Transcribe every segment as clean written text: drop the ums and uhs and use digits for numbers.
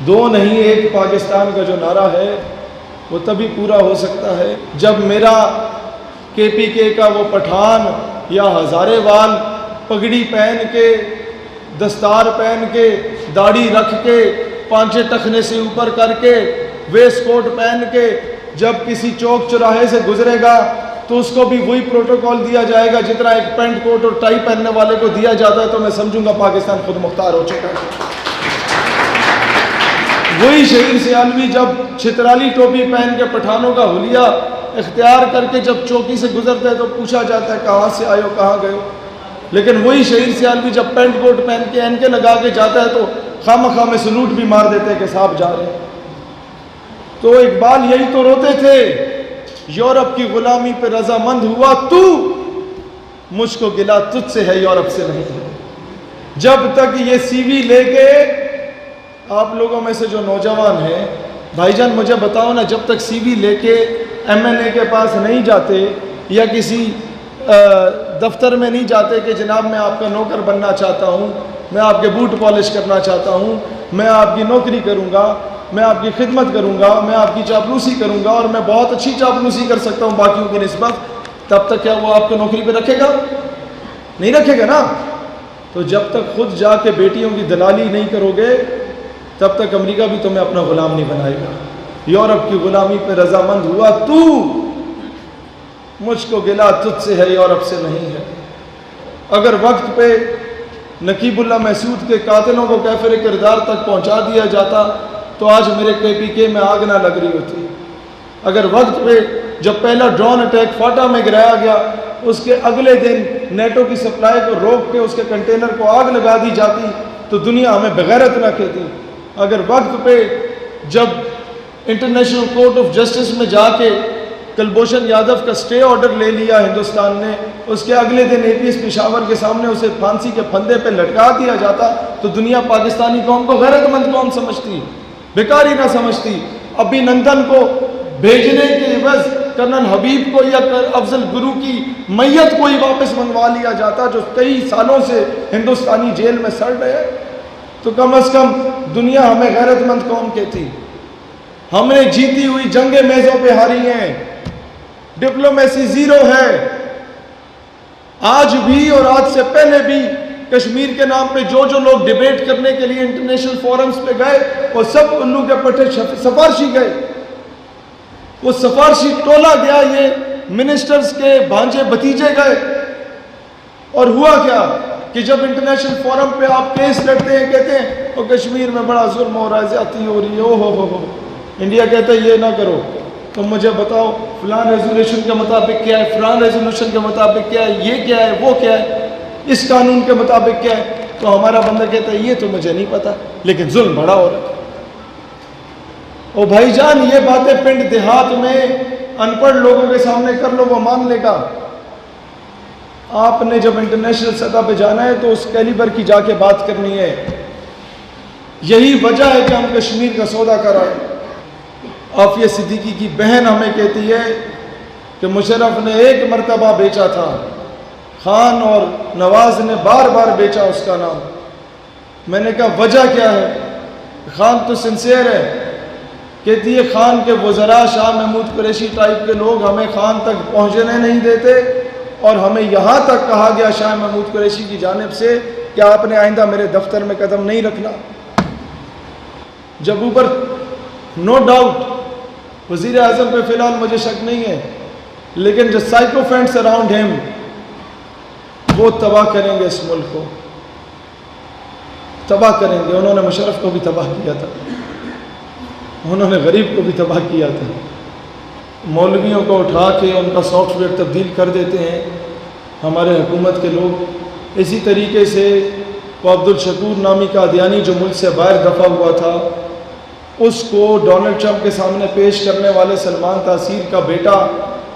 دو نہیں ایک پاکستان کا جو نعرہ ہے وہ تبھی پورا ہو سکتا ہے جب میرا کے پی کے کا وہ پٹھان یا ہزارے وال پگڑی پہن کے، دستار پہن کے، داڑھی رکھ کے، پانچے ٹخنے سے اوپر کر کے، ویسٹ کوٹ پہن کے جب کسی چوک چوراہے سے گزرے گا تو اس کو بھی وہی پروٹوکول دیا جائے گا جتنا ایک پینٹ کوٹ اور ٹائی پہننے والے کو دیا جاتا ہے، تو میں سمجھوں گا پاکستان خود مختار ہو چکا ہے۔ وہی شہید سیالوی جب چھترالی ٹوپی پہن کے پٹھانوں کا حلیہ اختیار کر کے جب چوکی سے گزرتا ہے تو پوچھا جاتا ہے کہاں سے آئے ہو، کہاں گئے ہو، لیکن وہی شہید سیالوی جب پینٹ کوٹ پہن کے اینکے لگا کے جاتا ہے تو خواہ میں سلوٹ بھی مار دیتے ہیں کہ صاحب جا رہے ہیں۔ تو اقبال یہی تو روتے تھے، یورپ کی غلامی پہ رضامند ہوا تو، مجھ کو گلا تجھ سے ہے یورپ سے نہیں ہے۔ جب تک یہ سی وی لے کے، آپ لوگوں میں سے جو نوجوان ہیں بھائی جان مجھے بتاؤ نا، جب تک سی وی لے کے ایم این اے کے پاس نہیں جاتے یا کسی دفتر میں نہیں جاتے کہ جناب میں آپ کا نوکر بننا چاہتا ہوں، میں آپ کے بوٹ پالش کرنا چاہتا ہوں، میں آپ کی نوکری کروں گا، میں آپ کی خدمت کروں گا، میں آپ کی چاپلوسی کروں گا اور میں بہت اچھی چاپلوسی کر سکتا ہوں باقیوں کی نسبت، تب تک کیا وہ آپ کو نوکری پہ رکھے گا؟ نہیں رکھے گا نا۔ تو جب تک خود جا کے بیٹیوں کی دلالی نہیں کرو گے تب تک امریکہ بھی تمہیں اپنا غلام نہیں بنائے گا۔ یورپ کی غلامی پہ رضامند ہوا تو، مجھ کو گلا تجھ سے ہے یورپ سے نہیں ہے۔ اگر وقت پہ نقیب اللہ محسود کے قاتلوں کو کیفر کردار تک پہنچا دیا جاتا تو آج میرے کے پی کے میں آگ نہ لگ رہی ہوتی۔ اگر وقت پہ جب پہلا ڈرون اٹیک فاٹا میں گرایا گیا اس کے اگلے دن نیٹو کی سپلائی کو روک کے اس کے کنٹینر کو آگ لگا دی جاتی تو دنیا ہمیں بغیرت نہ کہتی۔ اگر وقت پہ جب انٹرنیشنل کورٹ آف جسٹس میں جا کے کلبھوشن یادو کا سٹے آرڈر لے لیا ہندوستان نے، اس کے اگلے دن اے پی ایس پشاور کے سامنے اسے پھانسی کے پھندے پہ لٹکا دیا جاتا تو دنیا پاکستانی قوم کو غیرت مند قوم سمجھتی، بیکاری نہ سمجھتی۔ ابھی نندن کو بھیجنے کے عوض کرنل حبیب کو یا افضل گرو کی میت کو ہی واپس منگوا لیا جاتا جو 23 سالوں سے ہندوستانی جیل میں سڑ رہے، تو کم از کم دنیا ہمیں غیرت مند قوم کہتی۔ ہم نے جیتی ہوئی جنگیں میزوں پہ ہاری ہیں، ڈپلومیسی زیرو ہے۔ آج بھی اور آج سے پہلے بھی کشمیر کے نام پہ جو لوگ ڈیبیٹ کرنے کے لیے انٹرنیشنل فورمز پہ گئے وہ سب الو کے پٹھے سفارشی گئے، وہ سفارشی ٹولا گیا، یہ منسٹرز کے بھانجے بھتیجے گئے۔ اور ہوا کیا کہ جب انٹرنیشنل فورم پہ آپ کیس لڑتے ہیں کہتے ہیں وہ کشمیر میں بڑا ظلم ہو رہا ہے، زیادتی ہو رہی ہے، او ہو، انڈیا کہتا ہے یہ نہ کرو، تم مجھے بتاؤ فلان ریزولوشن کے مطابق کیا ہے، فلان ریزولوشن کے مطابق کیا ہے، یہ کیا ہے، وہ کیا ہے، اس قانون کے مطابق کیا ہے، تو ہمارا بندہ کہتا ہے یہ تو مجھے نہیں پتا لیکن ظلم بڑا ہو رہا ہے۔ او بھائی جان یہ باتیں پنڈ دیہات میں ان پڑھ لوگوں کے سامنے کر لو وہ مان لے گا، آپ نے جب انٹرنیشنل سطح پہ جانا ہے تو اس کیلیبر کی جا کے بات کرنی ہے۔ یہی وجہ ہے کہ ہم کشمیر کا سودا کر آئے۔ عافیہ صدیقی کی بہن ہمیں کہتی ہے کہ مشرف نے ایک مرتبہ بیچا تھا، خان اور نواز نے بار بار بیچا اس کا نام۔ میں نے کہا وجہ کیا ہے؟ خان تو سنسیئر ہے، کہتی ہے خان کے وزراء شاہ محمود قریشی ٹائپ کے لوگ ہمیں خان تک پہنچنے نہیں دیتے اور ہمیں یہاں تک کہا گیا شاہ محمود قریشی کی جانب سے کہ آپ نے آئندہ میرے دفتر میں قدم نہیں رکھنا۔ جب اوپر نو ڈاؤٹ وزیر اعظم پہ فی الحال مجھے شک نہیں ہے لیکن جو سائیکوفینٹس اراؤنڈ ہم وہ تباہ کریں گے، اس ملک کو تباہ کریں گے۔ انہوں نے مشرف کو بھی تباہ کیا تھا، انہوں نے غریب کو بھی تباہ کیا تھا۔ مولویوں کو اٹھا کے ان کا سافٹ ویئر تبدیل کر دیتے ہیں ہمارے حکومت کے لوگ۔ اسی طریقے سے وہ عبد الشکور نامی قادیانی جو ملک سے باہر دفع ہوا تھا اس کو ڈونلڈ ٹرمپ کے سامنے پیش کرنے والے سلمان تاثیر کا بیٹا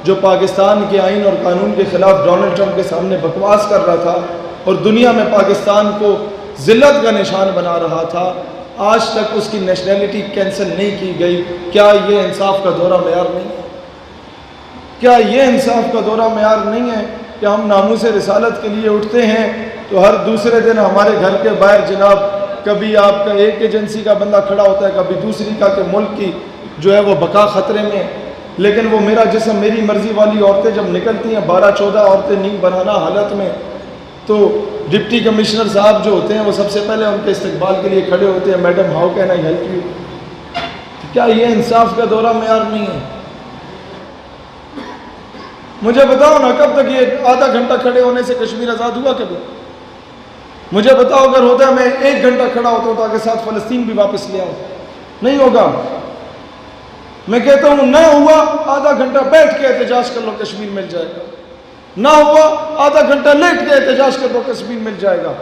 جو پاکستان کے آئین اور قانون کے خلاف ڈونلڈ ٹرمپ کے سامنے بکواس کر رہا تھا اور دنیا میں پاکستان کو ذلت کا نشان بنا رہا تھا، آج تک اس کی نیشنلٹی کینسل نہیں کی گئی۔ کیا یہ انصاف کا دورہ معیار نہیں ہے؟ کیا یہ انصاف کا دورہ معیار نہیں ہے کہ ہم ناموس رسالت کے لیے اٹھتے ہیں تو ہر دوسرے دن ہمارے گھر کے باہر جناب کبھی آپ کا ایک ایجنسی کا بندہ کھڑا ہوتا ہے، کبھی دوسری کا کہ ملک کی جو ہے وہ بقا خطرے میں ہے. لیکن وہ میرا جسم میری مرضی والی عورتیں جب نکلتی ہیں 12-14 عورتیں نیند بنانا حالت میں، تو ڈپٹی کمشنر صاحب جو ہوتے ہیں وہ سب سے پہلے ان کے استقبال کے لیے کھڑے ہوتے ہیں، madam how can I help you. کیا یہ انصاف کا دورہ معیار نہیں ہے؟ مجھے بتاؤ نا، کب تک یہ آدھا گھنٹہ کھڑے ہونے سے کشمیر آزاد ہوا کبھی؟ مجھے بتاؤ اگر ہوتا ہے میں 1 گھنٹہ کھڑا ہوتا ہوں تاکہ ساتھ فلسطین بھی واپس لے آؤں. نہیں ہوگا. میں کہتا ہوں نہ ہوا آدھا گھنٹہ بیٹھ کے احتجاج کر لو کشمیر مل جائے گا، نہ ہوا آدھا گھنٹہ لیٹ کے احتجاج کر لو کشمیر مل جائے گا.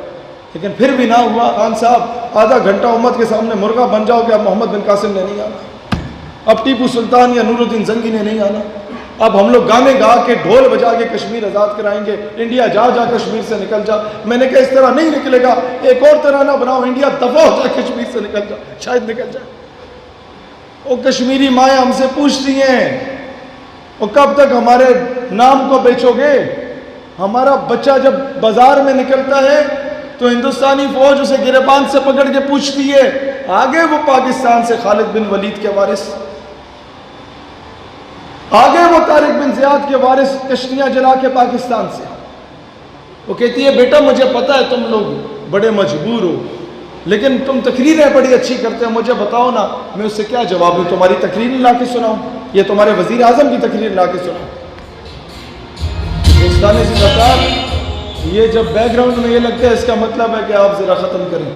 لیکن پھر بھی نہ ہوا. خان صاحب آدھا گھنٹہ امت کے سامنے مرغا بن جاؤ کہ اب محمد بن قاسم نے نہیں آنا، اب ٹیپو سلطان یا نور الدین زنگی نے نہیں آنا، اب ہم لوگ گانے گا کے ڈھول بجا کے کشمیر آزاد کرائیں گے، انڈیا جا جا کشمیر سے نکل جا. میں نے کہا اس طرح نہیں نکلے گا، ایک اور ترانہ بناؤ، انڈیا دفع ہو جائے کشمیر سے نکل جا، شاید نکل جائے. وہ کشمیری مائیں ہم سے پوچھتی ہیں وہ کب تک ہمارے نام کو بیچو گے؟ ہمارا بچہ جب بازار میں نکلتا ہے تو ہندوستانی فوج اسے گریبان سے پکڑ کے پوچھتی ہے، آگے وہ پاکستان سے خالد بن ولید کے وارث، آگے وہ طارق بن زیاد کے وارث کشتیاں جلا کے پاکستان سے. وہ کہتی ہے بیٹا مجھے پتا ہے تم لوگ بڑے مجبور ہو، لیکن تم تقریریں بڑی اچھی کرتے ہو، مجھے بتاؤ نا میں اس سے کیا جواب دوں؟ تمہاری تقریر لا کے سناؤں یا تمہارے وزیر اعظم کی تقریر لا کے سناؤں؟ دوستانے سے بتا، یہ جب بیک گراؤنڈ میں یہ لگتا ہے اس کا مطلب ہے کہ آپ ذرا ختم کریں.